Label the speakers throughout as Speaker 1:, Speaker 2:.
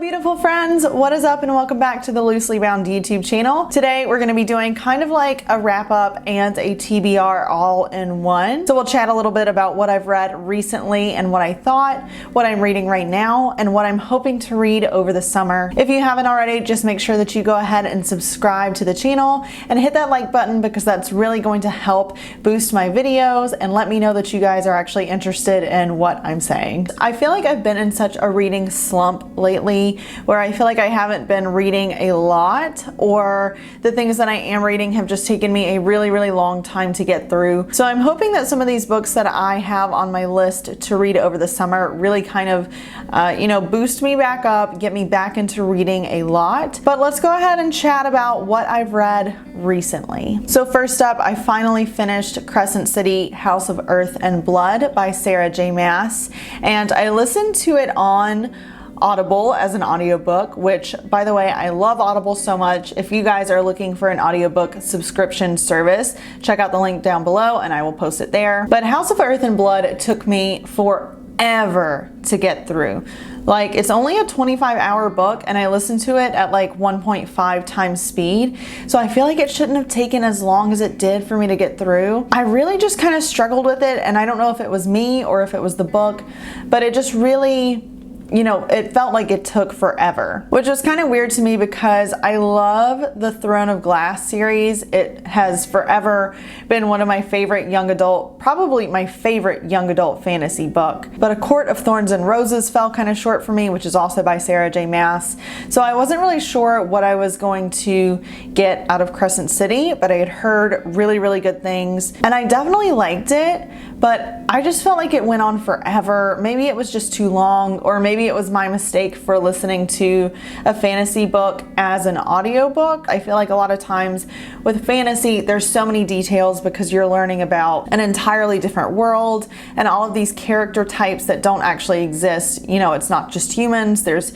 Speaker 1: beautiful friends, what is up and welcome back to the Loosely Bound YouTube channel. Today we're going to be doing kind of like a wrap up and a TBR all in one. So we'll chat a little bit about what I've read recently and what I thought, what I'm reading right now, and what I'm hoping to read over the summer. If you haven't already, just make sure that you go ahead and subscribe to the channel and hit that like button because that's really going to help boost my videos and let me know that you guys are actually interested in what I'm saying. I feel like I've been in such a reading slump lately where I feel like I haven't been reading a lot, or the things that I am reading have just taken me a really long time to get through. So I'm hoping that some of these books that I have on my list to read over the summer really kind of boost me back up, get me back into reading a lot. But let's go ahead and chat about what I've read recently. So first up, I finally finished Crescent City, House of Earth and Blood by Sarah J. Maas, and I listened to it on Audible as an audiobook, which, by the way, I love Audible so much. If you guys are looking for an audiobook subscription service, check out the link down below and I will post it there. But House of Earth and Blood took me forever to get through. Like, it's only a 25-hour book and I listened to it at like 1.5 times speed. So I feel like it shouldn't have taken as long as it did for me to get through. I really just kind of struggled with it, and I don't know if it was me or if it was the book, but it just really, it felt like it took forever, which was kind of weird to me because I love the Throne of Glass series. It has forever been one of my favorite young adult, probably my favorite young adult fantasy book. But A Court of Thorns and Roses fell kind of short for me, which is also by Sarah J. Maas. So I wasn't really sure what I was going to get out of Crescent City, but I had heard really good things and I definitely liked it, but I just felt like it went on forever. Maybe it was just too long, or maybe it was my mistake for listening to a fantasy book as an audiobook. I feel like a lot of times with fantasy, there's so many details because you're learning about an entirely different world and all of these character types that don't actually exist. It's not just humans. There's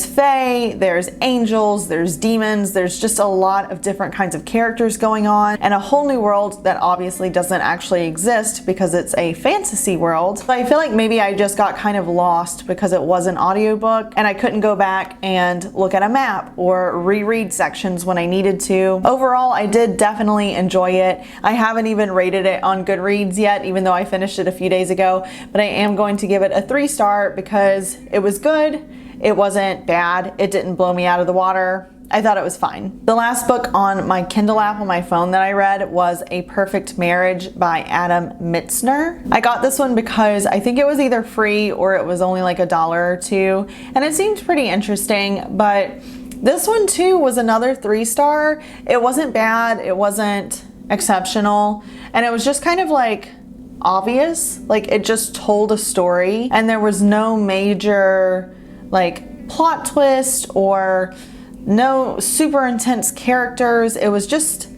Speaker 1: fae, there's angels, there's demons. There's just a lot of different kinds of characters going on, and a whole new world that obviously doesn't actually exist because it's a fantasy world. But I feel like maybe I just got kind of lost because it was an audiobook and I couldn't go back and look at a map or reread sections when I needed to. Overall, I did definitely enjoy it. I haven't even rated it on Goodreads yet, even though I finished it a few days ago, but I am going to give it a 3-star because it was good. It wasn't bad. It didn't blow me out of the water. I thought it was fine. The last book on my Kindle app on my phone that I read was A Perfect Marriage by Adam Mitzner. I got this one because I think it was either free or it was only like $1 or $2, and it seemed pretty interesting, but this one too was another 3-star. It wasn't bad, it wasn't exceptional, and it was just kind of like obvious. Like, it just told a story and there was no major like plot twist or no super intense characters. It was just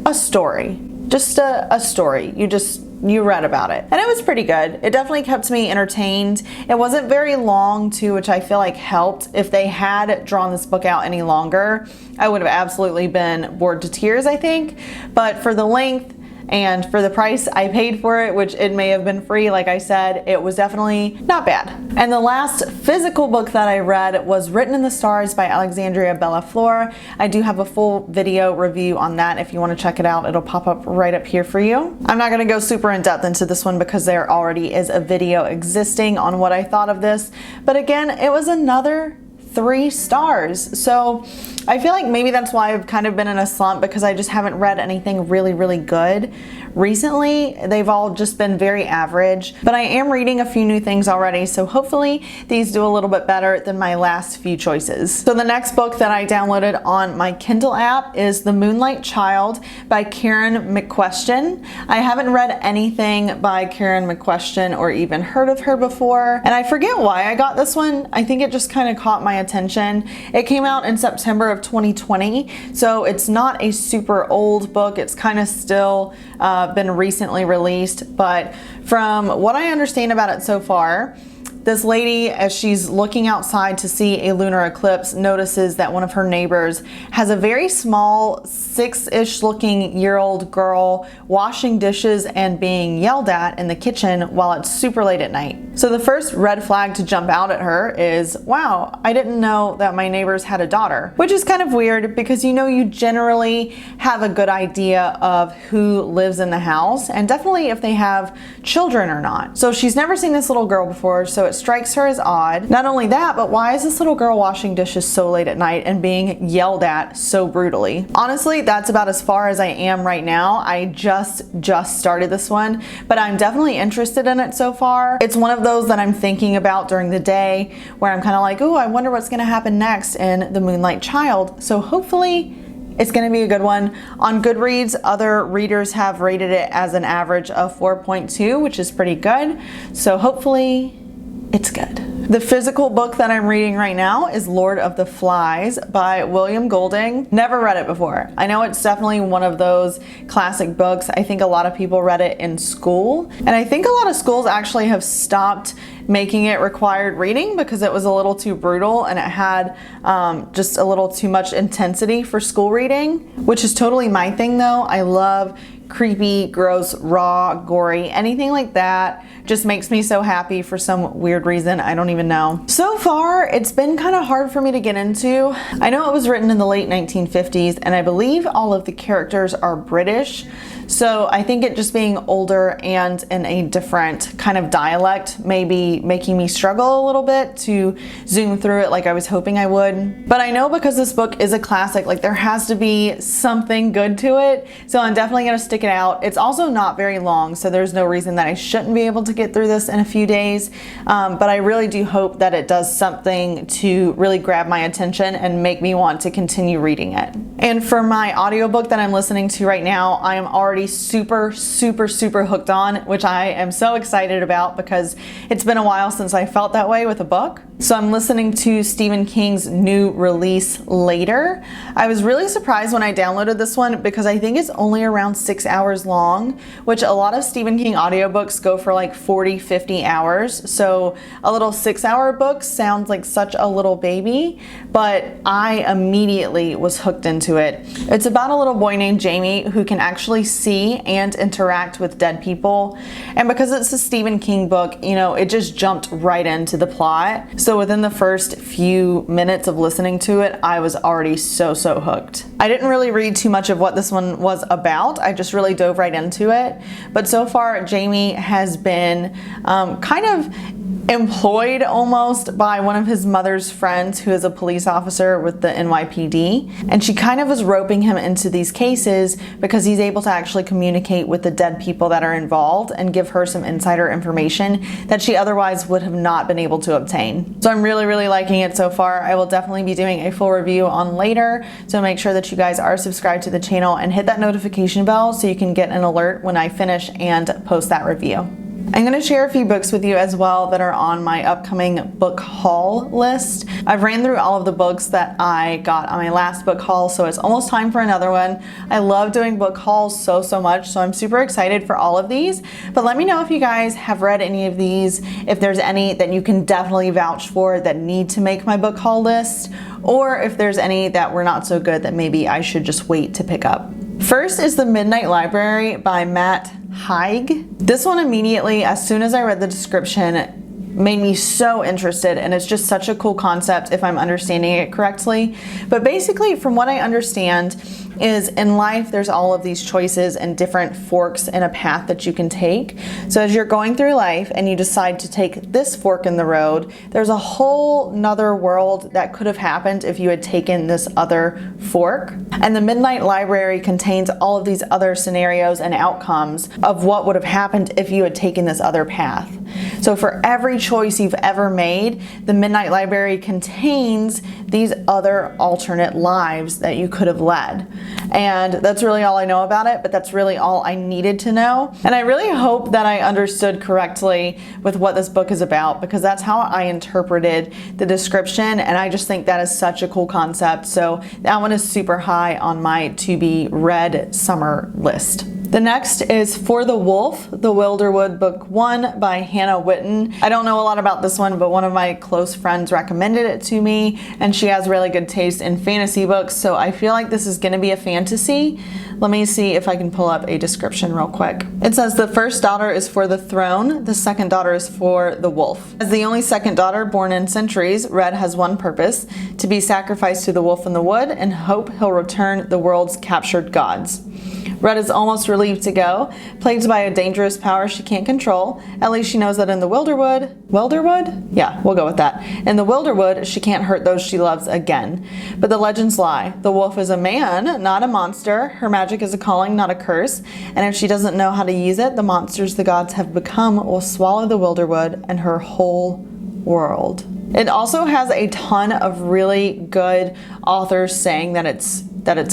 Speaker 1: a story. Just a story. You read about it. And it was pretty good. It definitely kept me entertained. It wasn't very long too, which I feel like helped. If they had drawn this book out any longer, I would have absolutely been bored to tears, I think. But for the length and for the price I paid for it, which it may have been free, like I said, it was definitely not bad. And the last physical book that I read was Written in the Stars by Alexandria Bellafleur. I do have a full video review on that. If you want to check it out, it'll pop up right up here for you. I'm not going to go super in depth into this one because there already is a video existing on what I thought of this. But again, it was another 3 stars. So I feel like maybe that's why I've kind of been in a slump, because I just haven't read anything really good recently. They've all just been very average, but I am reading a few new things already, so hopefully these do a little bit better than my last few choices. So the next book that I downloaded on my Kindle app is The Moonlight Child by Karen McQuestion. I haven't read anything by Karen McQuestion or even heard of her before, and I forget why I got this one. I think it just kind of caught my attention. It came out in September of 2020, so it's not a super old book. It's kind of still been recently released, but from what I understand about it so far, This lady, as she's looking outside to see a lunar eclipse, notices that one of her neighbors has a very small 6-ish looking year-old girl washing dishes and being yelled at in the kitchen while it's super late at night. So the first red flag to jump out at her is, wow, I didn't know that my neighbors had a daughter, which is kind of weird because you generally have a good idea of who lives in the house and definitely if they have children or not. So she's never seen this little girl before, so it strikes her as odd. Not only that, but why is this little girl washing dishes so late at night and being yelled at so brutally? Honestly, that's about as far as I am right now. I just started this one, but I'm definitely interested in it so far. It's one of those that I'm thinking about during the day where I'm kind of like, oh, I wonder what's going to happen next in The Moonlight Child. So hopefully it's going to be a good one. On Goodreads, other readers have rated it as an average of 4.2, which is pretty good. So hopefully it's good. The physical book that I'm reading right now is Lord of the Flies by William Golding. Never read it before. I know it's definitely one of those classic books. I think a lot of people read it in school, and I think a lot of schools actually have stopped making it required reading because it was a little too brutal and it had just a little too much intensity for school reading, which is totally my thing though. I love creepy, gross, raw, gory, anything like that just makes me so happy for some weird reason. I don't even know. So far, it's been kind of hard for me to get into. I know it was written in the late 1950s, and I believe all of the characters are British. So I think it just being older and in a different kind of dialect may be making me struggle a little bit to zoom through it like I was hoping I would. But I know because this book is a classic, like there has to be something good to it. So I'm definitely gonna stick it out. It's also not very long, so there's no reason that I shouldn't be able to get through this in a few days. But I really do hope that it does something to really grab my attention and make me want to continue reading it. And for my audiobook that I'm listening to right now, I am already super hooked on, which I am so excited about because it's been a while since I felt that way with a book. So I'm listening to Stephen King's new release, Later. I was really surprised when I downloaded this one because I think it's only around 6 hours long, which a lot of Stephen King audiobooks go for like 40-50 hours. So a little 6-hour book sounds like such a little baby, but I immediately was hooked into it. It's about a little boy named Jamie who can actually see and interact with dead people. And because it's a Stephen King book, it just jumped right into the plot. So within the first few minutes of listening to it, I was already so hooked. I didn't really read too much of what this one was about. I just really dove right into it. But so far, Jamie has been kind of employed almost by one of his mother's friends who is a police officer with the NYPD, and she kind of was roping him into these cases because he's able to actually communicate with the dead people that are involved and give her some insider information that she otherwise would have not been able to obtain. So I'm really liking it so far. I will definitely be doing a full review on Later, so make sure that you guys are subscribed to the channel and hit that notification bell so you can get an alert when I finish and post that review. I'm going to share a few books with you as well that are on my upcoming book haul list. I've ran through all of the books that I got on my last book haul, so it's almost time for another one. I love doing book hauls so much, so I'm super excited for all of these. But let me know if you guys have read any of these, if there's any that you can definitely vouch for that need to make my book haul list, or if there's any that were not so good that maybe I should just wait to pick up. First is The Midnight Library by Matt Haig. This one immediately, as soon as I read the description, made me so interested, and it's just such a cool concept if I'm understanding it correctly. But basically, from what I understand, is in life there's all of these choices and different forks in a path that you can take. So as you're going through life and you decide to take this fork in the road, there's a whole nother world that could have happened if you had taken this other fork. And the Midnight Library contains all of these other scenarios and outcomes of what would have happened if you had taken this other path. So for every choice you've ever made, the Midnight Library contains these other alternate lives that you could have led. And that's really all I know about it, but that's really all I needed to know. And I really hope that I understood correctly with what this book is about, because that's how I interpreted the description, and I just think that is such a cool concept. So that one is super high on my to be read summer list. The next is For the Wolf, The Wilderwood, Book 1 by Hannah Witten. I don't know a lot about this one, but one of my close friends recommended it to me, and she has really good taste in fantasy books, so I feel like this is going to be a fantasy. Let me see if I can pull up a description real quick. It says the first daughter is for the throne, the second daughter is for the wolf. As the only second daughter born in centuries, Red has one purpose: to be sacrificed to the wolf in the wood and hope he'll return the world's captured gods. Red is almost relieved to go, plagued by a dangerous power she can't control. At least she knows that in the Wilderwood? Yeah, we'll go with that. In the Wilderwood, she can't hurt those she loves again. But the legends lie. The wolf is a man, not a monster. Her magic is a calling, not a curse. And if she doesn't know how to use it, the monsters the gods have become will swallow the Wilderwood and her whole world. It also has a ton of really good authors saying that it's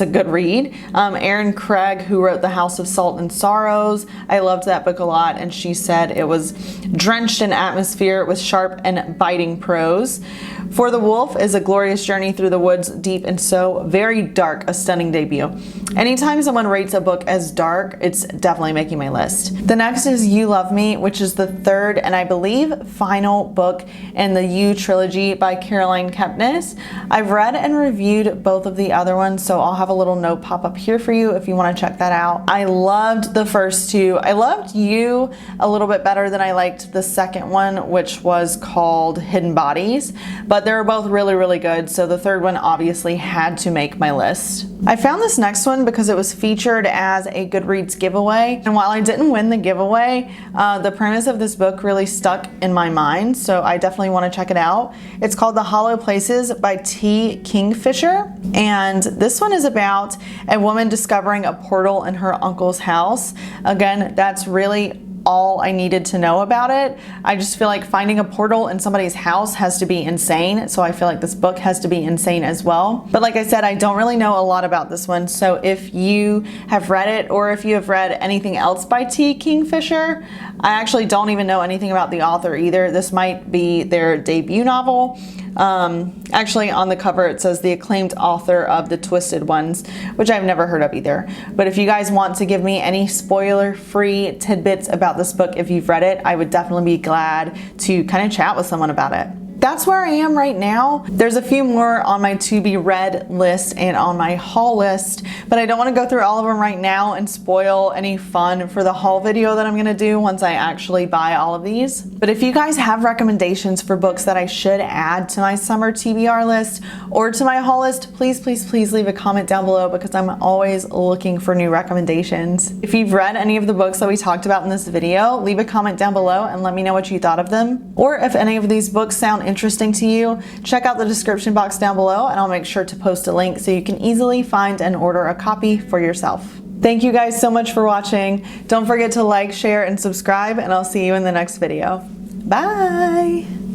Speaker 1: a good read. Erin Craig, who wrote The House of Salt and Sorrows, I loved that book a lot, and she said it was drenched in atmosphere with sharp and biting prose. For the Wolf is a glorious journey through the woods, deep and so very dark, a stunning debut. Anytime someone rates a book as dark, it's definitely making my list. The next is You Love Me, which is the third and I believe final book in the You trilogy by Caroline Kepnes. I've read and reviewed both of the other ones, so I'll have a little note pop up here for you if you want to check that out. I loved the first two. I loved You a little bit better than I liked the second one, which was called Hidden Bodies, but they were both really, really good, so the third one obviously had to make my list. I found this next one because it was featured as a Goodreads giveaway, and while I didn't win the giveaway, the premise of this book really stuck in my mind, so I definitely want to check it out. It's called The Hollow Places by T. Kingfisher, and this one is about a woman discovering a portal in her uncle's house. Again, that's really all I needed to know about it. I just feel like finding a portal in somebody's house has to be insane, so I feel like this book has to be insane as well. But like I said, I don't really know a lot about this one, so if you have read it or if you have read anything else by T. Kingfisher, I actually don't even know anything about the author either. This might be their debut novel. Actually on the cover it says the acclaimed author of The Twisted Ones, which I've never heard of either. But if you guys want to give me any spoiler-free tidbits about this book, if you've read it, I would definitely be glad to kind of chat with someone about it. That's where I am right now. There's a few more on my to be read list and on my haul list, but I don't want to go through all of them right now and spoil any fun for the haul video that I'm going to do once I actually buy all of these. But if you guys have recommendations for books that I should add to my summer TBR list or to my haul list, please, please, please leave a comment down below because I'm always looking for new recommendations. If you've read any of the books that we talked about in this video, leave a comment down below and let me know what you thought of them. Or if any of these books sound interesting to you, check out the description box down below and I'll make sure to post a link so you can easily find and order a copy for yourself. Thank you guys so much for watching. Don't forget to like, share, and subscribe, and I'll see you in the next video. Bye!